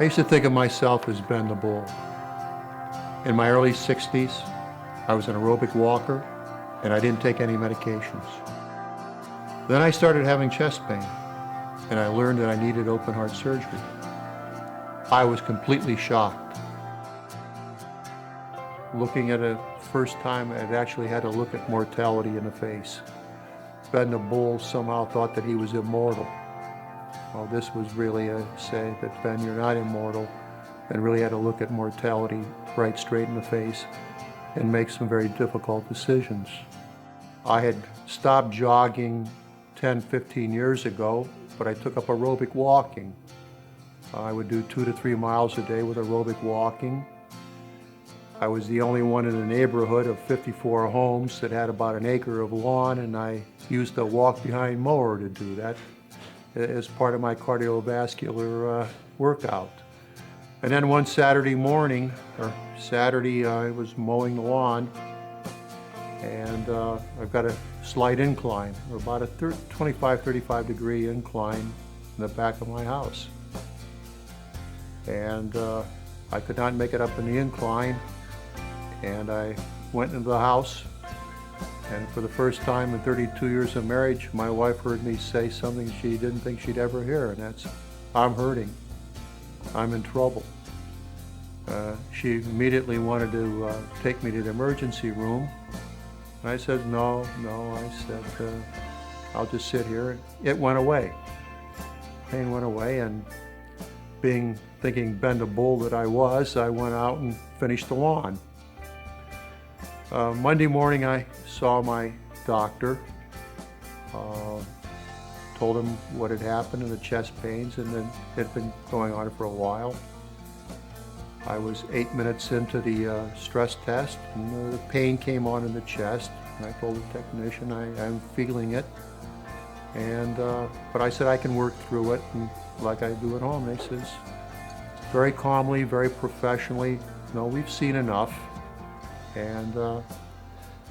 I used to think of myself as Ben the Bull. In my early 60s, I was an aerobic walker and I didn't take any medications. Then I started having chest pain and I learned that I needed open heart surgery. I was completely shocked. Looking at it first time, I'd actually had to look at mortality in the face. Ben the Bull somehow thought that he was immortal. Well, this was really a say that, Ben, you're not immortal, and really had to look at mortality right straight in the face and make some very difficult decisions. I had stopped jogging 10, 15 years ago, but I took up aerobic walking. I would do 2 to 3 miles a day with aerobic walking. I was the only one in a neighborhood of 54 homes that had about an acre of lawn, and I used a walk-behind mower to do that as part of my cardiovascular workout. And then one Saturday morning, or Saturday, I was mowing the lawn, and I've got a slight incline, or about a 25, 35 degree incline in the back of my house. And I could not make it up in the incline, and I went into the house, and for the first time in 32 years of marriage, my wife heard me say something she didn't think she'd ever hear, and that's, I'm hurting, I'm in trouble. She immediately wanted to take me to the emergency room. And I said, no, I said, I'll just sit here. It went away. Pain went away, and thinking Ben the Bull that I was, I went out and finished the lawn. Monday morning, I saw my doctor, told him what had happened and the chest pains, and then it had been going on for a while. I was 8 minutes into the stress test, and the pain came on in the chest, and I told the technician I'm feeling it, and but I said I can work through it, and like I do at home. And he says, very calmly, very professionally, no, we've seen enough. And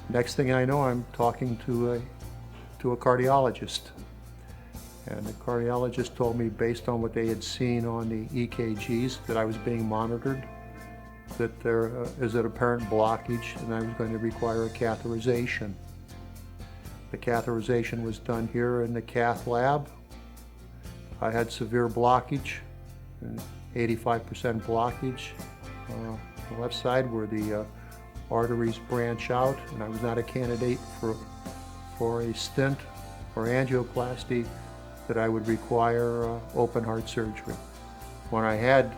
next thing I know, I'm talking to a cardiologist. And the cardiologist told me, based on what they had seen on the EKGs, that I was being monitored, that there is an apparent blockage, and I was going to require a catheterization. The catheterization was done here in the cath lab. I had severe blockage, 85% blockage on the left side where the arteries branch out, and I was not a candidate for a stent or angioplasty that I would require open heart surgery. When I had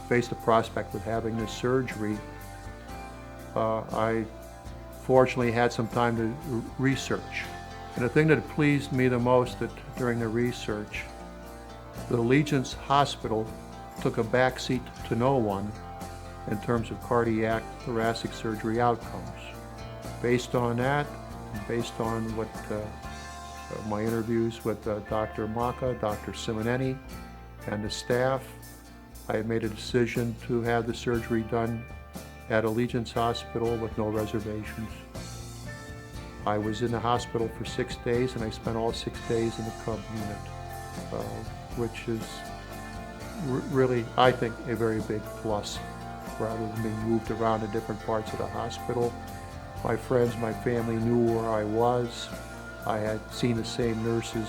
faced the prospect of having this surgery, I fortunately had some time to research. And the thing that pleased me the most that during the research, the Allegiance Hospital took a backseat to no one in terms of cardiac thoracic surgery outcomes. Based on that, based on what my interviews with Dr. Maka, Dr. Simonetti, and the staff, I had made a decision to have the surgery done at Allegiance Hospital with no reservations. I was in the hospital for 6 days, and I spent all 6 days in the Cub unit, which is really, I think, a very big plus, rather than being moved around to different parts of the hospital. My friends, my family knew where I was. I had seen the same nurses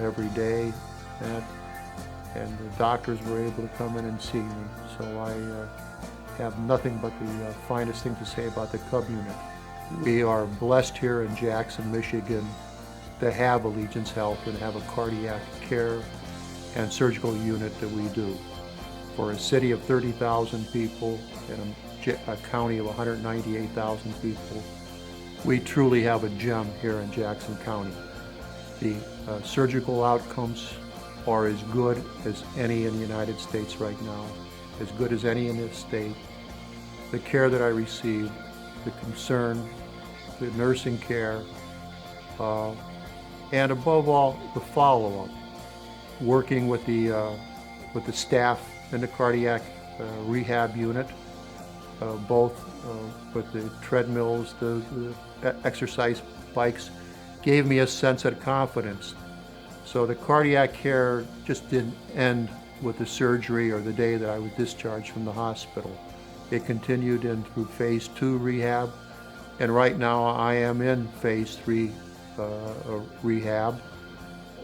every day, and the doctors were able to come in and see me. So I have nothing but the finest thing to say about the Cub unit. We are blessed here in Jackson, Michigan, to have Allegiance Health and have a cardiac care and surgical unit that we do. For a city of 30,000 people and a county of 198,000 people, we truly have a gem here in Jackson County. The surgical outcomes are as good as any in the United States right now, as good as any in this state. The care that I receive, the concern, the nursing care, and above all, the follow-up. Working with the staff in the cardiac rehab unit, both with the treadmills, the exercise bikes, gave me a sense of confidence. So the cardiac care just didn't end with the surgery or the day that I was discharged from the hospital. It continued in through phase 2 rehab, and right now I am in phase 3 rehab,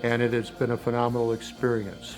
and it has been a phenomenal experience.